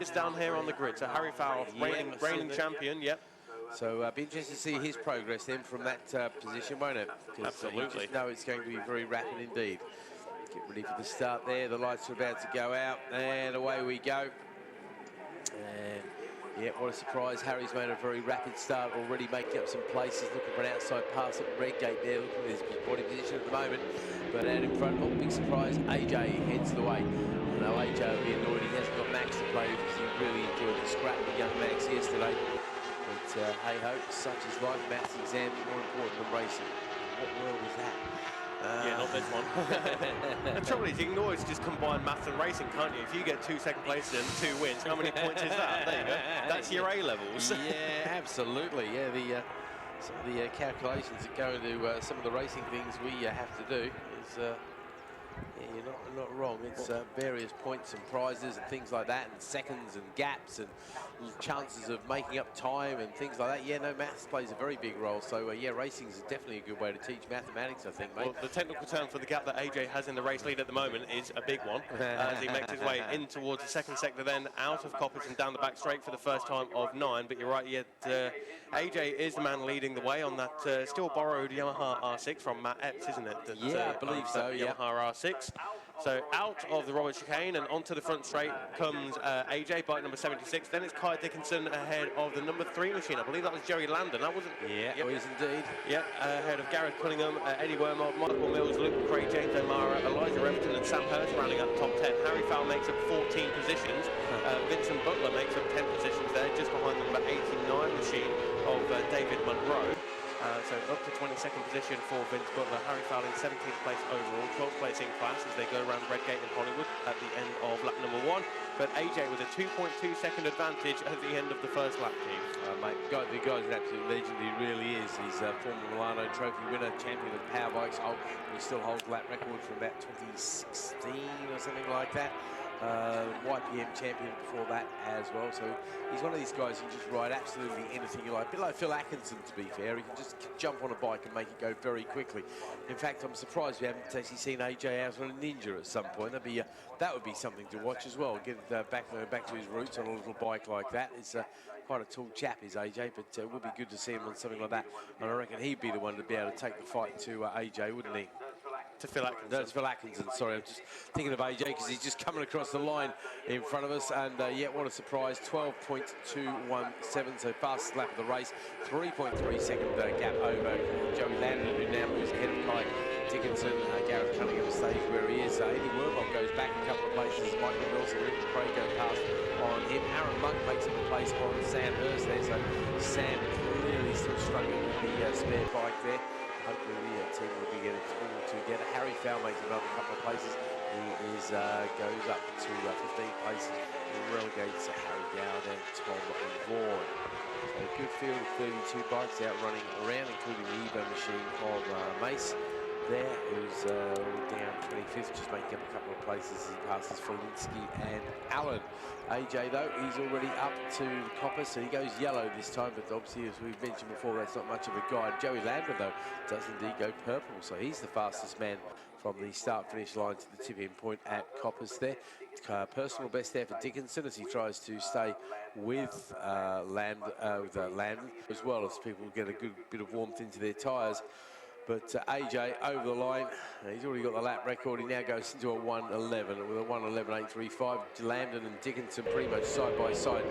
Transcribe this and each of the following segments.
It's down here on the grid. So Harry Fowle, reigning champion. Yep. So be interested to see his progress then from that position, won't it? Absolutely. You just know it's going to be very rapid indeed. Get ready for the start there. The lights are about to go out, and away we go. And yeah, what a surprise. Harry's made a very rapid start, already making up some places, looking for an outside pass at Redgate there, looking at his body position at the moment. But out in front, oh, big surprise, AJ heads the way. I know AJ will be annoyed he hasn't got Max to play because he really enjoyed the scrap with young Max yesterday. But hey-ho, such is life. Maths exams more important than racing. What world is that? Yeah, not this one. The trouble is, you can always just combine maths and racing, can't you? If you get 2 second places and 2 wins, how many points is that? There you go. That's your A-levels. Yeah, absolutely. Yeah, some of the calculations that go into some of the racing things we have to do is, yeah, you're not wrong. It's various points and prizes and things like that, and seconds and gaps and chances of making up time and things like that. Yeah, no, maths plays a very big role. So yeah, racing is definitely a good way to teach mathematics, I think, mate. Well, the technical term for the gap that AJ has in the race lead at the moment is a big one, as he makes his way in towards the second sector, then out of Coppers and down the back straight for the first time of 9. But you're right, yet AJ is the man leading the way on that still borrowed Yamaha R6 from Matt Epps, isn't it? That, yeah, I believe so, yeah. Yamaha R6. So out of the Robert chicane and onto the front straight comes AJ, bike number 76. Then it's Kai Dickinson ahead of the number 3 machine. I believe that was Jerry Landon. That wasn't. Yeah, it was indeed. Yeah, ahead of Gareth Cunningham, Eddie Wormald, Michael Mills, Luke Craig, James O'Mara, Elijah Everton, and Sam Hurst rounding up top 10. Harry Fowle makes up 14 positions. Vincent Butler makes up 10 positions there, just behind the number 89 machine of David Munro. So up to 22nd position for Vince Butler. Harry Fowle in 17th place overall, 12th place in class as they go around Redgate and Hollywood at the end of lap number 1. But AJ with a 2.2 second advantage at the end of the first lap, Keith. Mate, the guy's an absolute legend. He really is. He's a former Milano Trophy winner, champion of power bikes. He still holds lap record from about 2016 or something like that. YPM champion before that as well. So he's one of these guys who can just ride absolutely anything you like. A bit like Phil Atkinson, to be fair. He can just jump on a bike and make it go very quickly. In fact, I'm surprised we haven't actually seen AJ out on a Ninja at some point. That would be something to watch as well. Get back to his roots on a little bike like that. He's quite a tall chap, is AJ, but it would be good to see him on something like that. And I reckon he'd be the one to be able to take the fight to AJ, wouldn't he? To Phil Atkinson. No, it's Phil Atkinson, sorry. I'm just thinking of AJ because he's just coming across the line in front of us. And yeah, what a surprise. 12.217, so fastest lap of the race. 3.3 second gap over Joey Landon, who now moves ahead of Kai Dickinson. Gareth Cunningham stays where he is. Eddie Wormald goes back a couple of places. Michael Wilson and Rick Craig go past on him. Aaron Monk makes up a place on Sam Hurst there. So Sam clearly still struggling with the spare bike there. Hopefully the team will be getting it all together. Harry Fowle makes another couple of places. He goes up to 15 places and relegates Harry Dowd and Tom Vaughan. So a good field of 32 bikes out running around, including the EVO machine of Mace. There, who's down 25th, just making up a couple of places as he passes Felinsky and Allen. AJ, though, he's already up to the copper, so he goes yellow this time, but obviously, as we've mentioned before, that's not much of a guide. Joey Landon, though, does indeed go purple, so he's the fastest man from the start-finish line to the tipping point at Coppers there. Personal best there for Dickinson as he tries to stay with Landon, as well as people get a good bit of warmth into their tyres. But AJ over the line, he's already got the lap record. He now goes into a 1:11 with a 1:11.835. Landon and Dickinson pretty much side by side,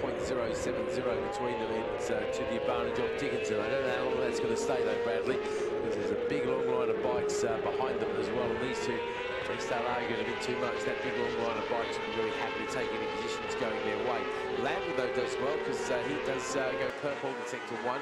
0.070 between them. It's to the advantage of Dickinson. I don't know how long that's going to stay though, Bradley, because there's a big long line of bikes behind them as well. And these two, if they start arguing a bit too much, that big long line of bikes will be very happy to take any positions going their way. Landon though does well because he does go purple in sector 1.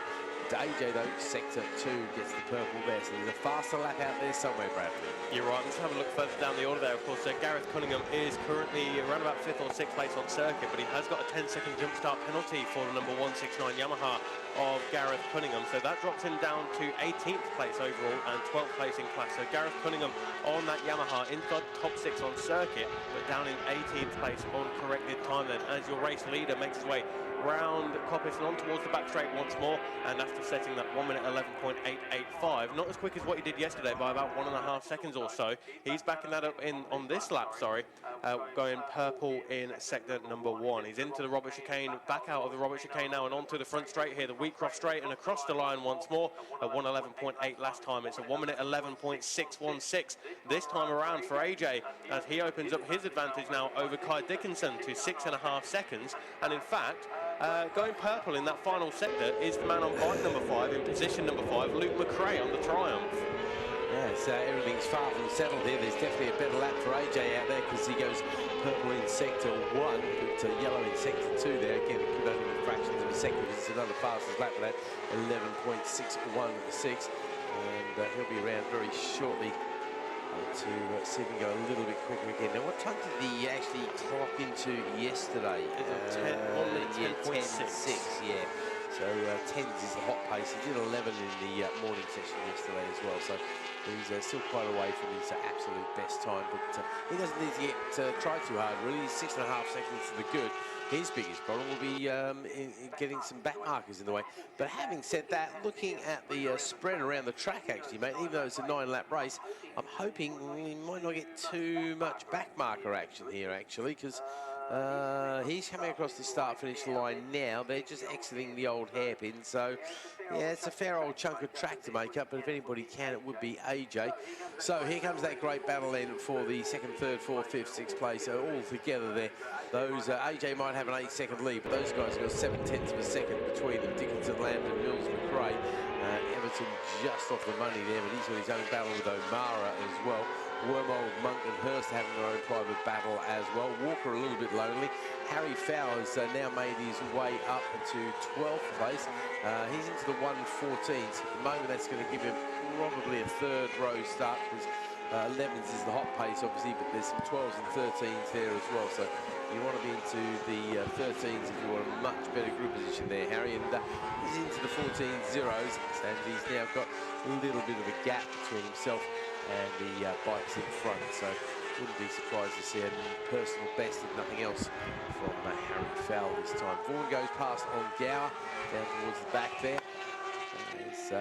AJ, though, sector 2 gets the purple there, so there's a faster lap out there somewhere, Bradley. You're right. Let's have a look further down the order there. Of course, Gareth Cunningham is currently around about 5th or 6th place on circuit, but he has got a 10-second jump start penalty for the number 169 Yamaha of Gareth Cunningham. So that drops him down to 18th place overall and 12th place in class. So Gareth Cunningham on that Yamaha inside top 6 on circuit, but down in 18th place on corrected time then, as your race leader makes his way round Coppers and on towards the back straight once more. And after after setting that 1 minute 11.885. Not as quick as what he did yesterday by about 1.5 seconds or so. He's backing that up on this lap, going purple in sector number 1. He's into the Robert chicane, back out of the Robert chicane now and onto the front straight here, the Wheatcroft straight, and across the line once more. At 1:11.8 last time. It's a 1 minute 11.616 this time around for AJ, as he opens up his advantage now over Kai Dickinson to 6.5 seconds. And in fact, going purple in that final sector is the man on bike number 5 in position number 5, Luke McRae on the Triumph. Yeah, so everything's far from settled here. There's definitely a better lap for AJ out there, because he goes purple in sector 1, but yellow in sector 2 there. Again, it could only be fractions of a second, because it's another fastest lap for that, 11.616. And he'll be around very shortly to see if he can go a little bit quicker again. Now, what time did he actually clock into yesterday? 10.6. Yeah. So 10s is the hot pace. He did 11 in the morning session yesterday as well. So he's still quite away from his absolute best time. But he doesn't need to get try too hard, really. He's 6.5 seconds to the good. His biggest problem will be in getting some back markers in the way. But having said that, looking at the spread around the track, actually, mate, even though it's a 9-lap race, I'm hoping we might not get too much back marker action here, actually, because he's coming across the start-finish line now. They're just exiting the old hairpin, so yeah, it's a fair old chunk of track to make up, but if anybody can, it would be AJ. So here comes that great battle in for the 2nd, 3rd, 4th, 5th, 6th place. So all together there, those AJ might have an 8-second lead, but those guys have got 7/10 of a second between them. Dickinson, Landon, Mills, McRae. Everton just off the money there, but he's got his own battle with O'Mara as well. Wormold, Monk and Hurst having their own private battle as well. Walker a little bit lonely. Harry Fowler's now made his way up to 12th place. He's into the 1:14s. At the moment, that's going to give him probably a 3rd row start, because 11s is the hot pace, obviously, but there's some 12s and 13s there as well. So you want to be into the 13s if you want a much better group position there, Harry. And he's into the 14 zeros, and he's now got a little bit of a gap between himself and the bikes in front, so wouldn't be surprised to see a personal best, if nothing else, from Harry Fowler this time. Vaughan goes past on Gower, down towards the back there. And he's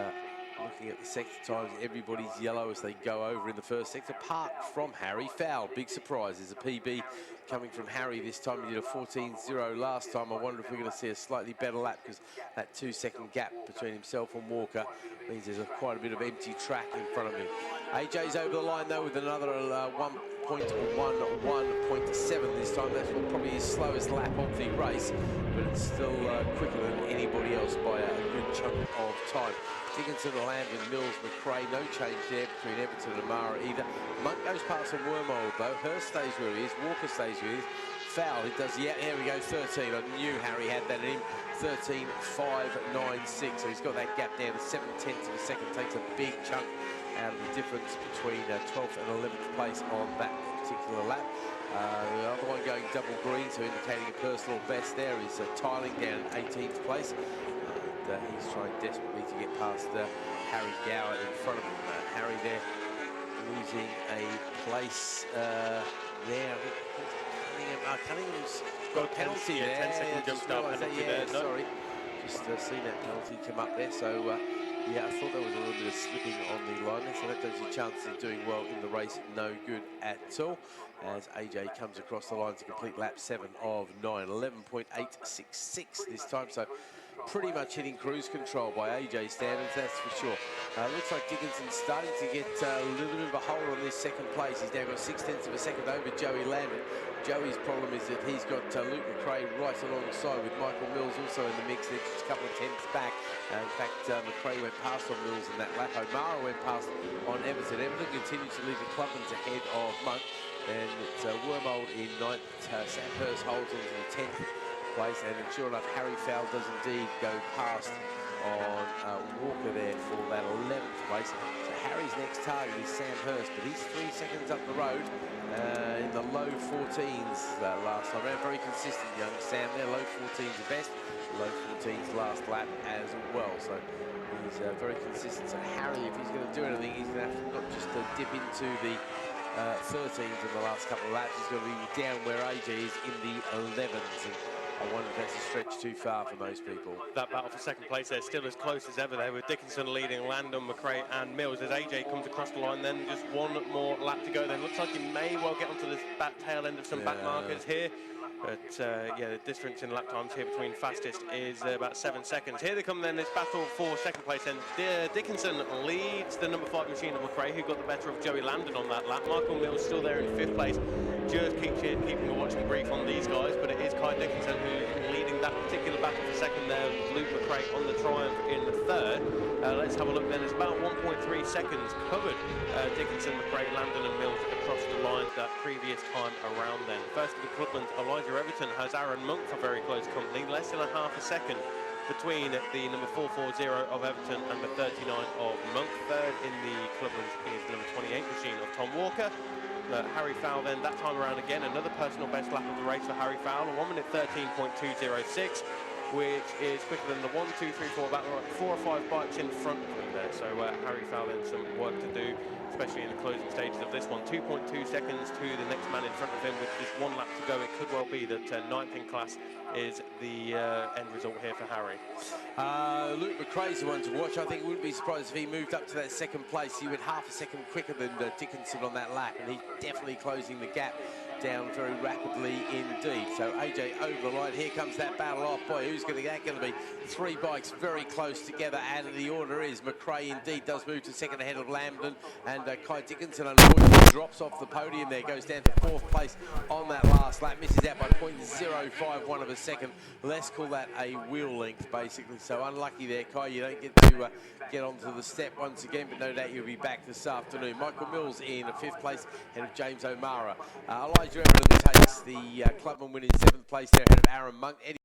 looking at the sector times, everybody's yellow as they go over in the first sector, apart from Harry Fowler. Big surprise, there's a PB coming from Harry this time. He did a 14.0 last time. I wonder if we're going to see a slightly better lap, because that 2-second gap between himself and Walker means there's quite a bit of empty track in front of him. AJ's over the line though with another 1.11.7 this time. That's probably his slowest lap of the race, but it's still quicker than anybody else by a good chunk of time. Dickinson, Landon, Mills, McRae, no change there between Everton and Mara either. Monk goes past on Wormold though. Hurst stays where he is. Walker stays where he is. Foul, he does, yeah, here we go, 13. I knew Harry had that in him. 13.596, so he's got that gap down to 7/10 of a second. Takes a big chunk out of the difference between 12th and 11th place on that particular lap. The other one going double green, so indicating a personal best there, is Tiling down 18th place. And he's trying desperately to get past Harry Gower in front of him. Harry there losing a place there. Cunningham's got a penalty there. 10-second jump start penalty there. No. Sorry, just seen that penalty come up there. So yeah, I thought there was a little bit of slipping on the line there, so that does your chances of doing well in the race no good at all, as AJ comes across the line to complete lap 7 of 9, 11.866 this time. So pretty much hitting cruise control by AJ standards, that's for sure. Looks like Dickinson's starting to get a little bit of a hold on this second place. He's now got 6/10 of a second over Joey Landon. Joey's problem is that he's got Luke McRae right alongside, with Michael Mills also in the mix. They're just a couple of tenths back. In fact, McRae went past on Mills in that lap. O'Mara went past on Everton. Everton continues to leave the Clubmans ahead of Monk. And it's Wormold in 9th. Sam Hurst holds on to the 10th place. And sure enough, Harry Fowler does indeed go past on Walker there for that 11th place. So Harry's next target is Sam Hurst, but he's 3 seconds up the road in the low 14s last time around. Very consistent, young Sam there. Low 14s the best, low 14s last lap as well. So he's very consistent. So Harry, if he's going to do anything, he's going to have to not just dip into the 13s in the last couple of laps. He's going to be down where AJ is in the 11s. And I wonder if that's a stretch too far for most people. That battle for second place there still as close as ever there, with Dickinson leading Landon, McRae and Mills as AJ comes across the line. Then just one more lap to go. Then looks like he may well get onto this back tail end of some back markers here. But yeah, the difference in lap times here between fastest is about 7 seconds. Here they come then, this battle for second place. And Dickinson leads the number 5 machine of McRae, who got the better of Joey Landon on that lap. Michael Mills still there in 5th place. Just keeping a watching brief on these guys, but it is Kai Dickinson who's leading that particular battle for second there. Luke McRae on the Triumph in the 3rd. Let's have a look then. It's about 1.3 seconds covered Dickinson, McRae, Landon and Mills across the line that previous time around then. First of the Clubman's Elijah Everton has Aaron Monk for very close company, less than a half a second between the number 440 of Everton and the 39 of Monk. Third in the Clubman's is the number 28 machine of Tom Walker. Harry Fowle then, that time around again, another personal best lap of the race for Harry Fowle, a 1 minute 13.206, which is quicker than the 1, 2, 3, 4, about 4 or 5 bikes in front of him there. So Harry Fowle then some work to do, especially in the closing stages of this one. 2.2 seconds to the next man in front of him with just 1 lap to go. It could well be that 9th in class is the end result here for Harry. Luke McRae's the one to watch. I think wouldn't be surprised if he moved up to that second place. He went half a second quicker than Dickinson on that lap, and he's definitely closing the gap down very rapidly indeed. So AJ over the line. Here comes that battle off. Boy, who's going to get? Going to be 3 bikes very close together, and the order is McRae indeed does move to second ahead of Lambden, and Kai Dickinson unfortunately drops off the podium there, goes down to 4th place on that last lap, misses out by 0.051 of a second. Let's call that a wheel length basically. So unlucky there, Kai. You don't get to get onto the step once again, but no doubt you'll be back this afternoon. Michael Mills in 5th place ahead of James O'Mara. Elijah Everton takes the Clubman win in 7th place there ahead of Aaron Monk. Eddie